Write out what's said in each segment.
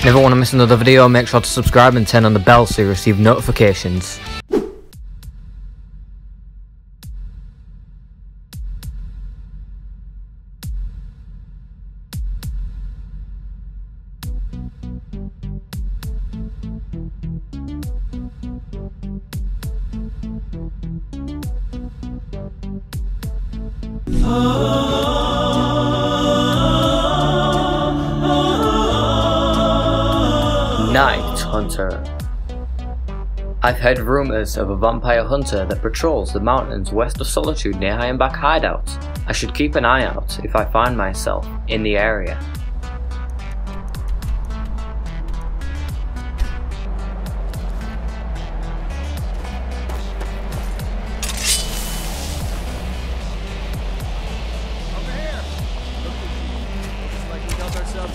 Never want to miss another video, make sure to subscribe and turn on the bell so you receive notifications. Night Hunter. I've heard rumours of a vampire hunter that patrols the mountains west of Solitude near Ironback Hideout. I should keep an eye out if I find myself in the area.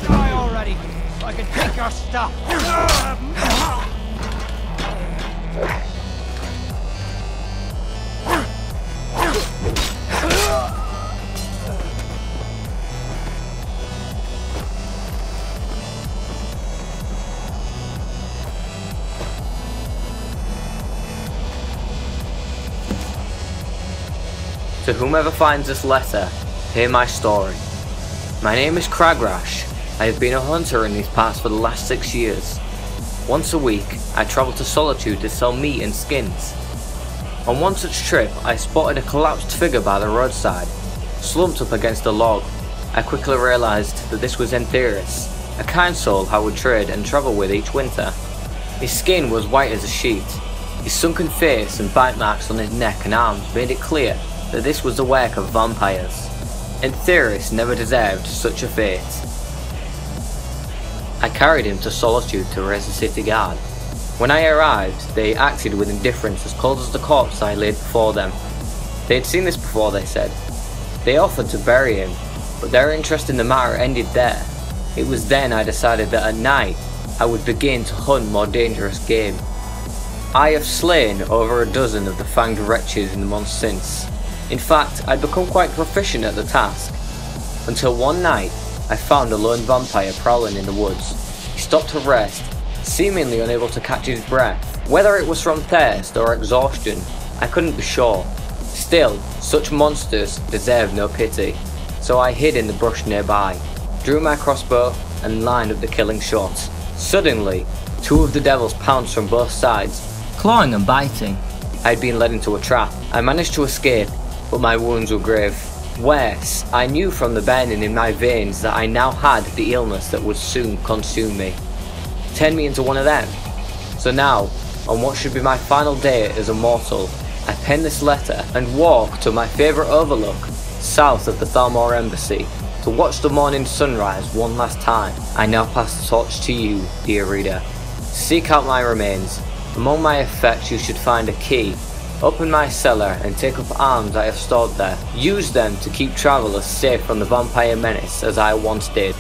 Die already! I can take your stuff! To whomever finds this letter, hear my story. My name is Cragrash. I have been a hunter in these parts for the last 6 years. Once a week, I travel to Solitude to sell meat and skins. On one such trip, I spotted a collapsed figure by the roadside, slumped up against a log. I quickly realised that this was Entheris, a kind soul I would trade and travel with each winter. His skin was white as a sheet. His sunken face and bite marks on his neck and arms made it clear that this was the work of vampires. Entheris never deserved such a fate. I carried him to Solitude to raise the city guard. When I arrived, they acted with indifference as cold as the corpse I laid before them. They had seen this before, they said. They offered to bury him, but their interest in the matter ended there. It was then I decided that at night, I would begin to hunt more dangerous game. I have slain over a dozen of the fanged wretches in the months since. In fact, I'd become quite proficient at the task, until one night I found a lone vampire prowling in the woods. He stopped to rest, seemingly unable to catch his breath. Whether it was from thirst or exhaustion, I couldn't be sure. Still, such monsters deserve no pity, so I hid in the brush nearby, drew my crossbow and lined up the killing shot. Suddenly, two of the devils pounced from both sides, clawing and biting. I had been led into a trap. I managed to escape, but my wounds were grave. Worse, I knew from the burning in my veins that I now had the illness that would soon consume me. Turn me into one of them. So now, on what should be my final day as a mortal, I pen this letter and walk to my favourite overlook, south of the Thalmor Embassy, to watch the morning sunrise one last time. I now pass the torch to you, dear reader. Seek out my remains. Among my effects you should find a key. Open my cellar and take up arms I have stored there. Use them to keep travellers safe from the vampire menace as I once did.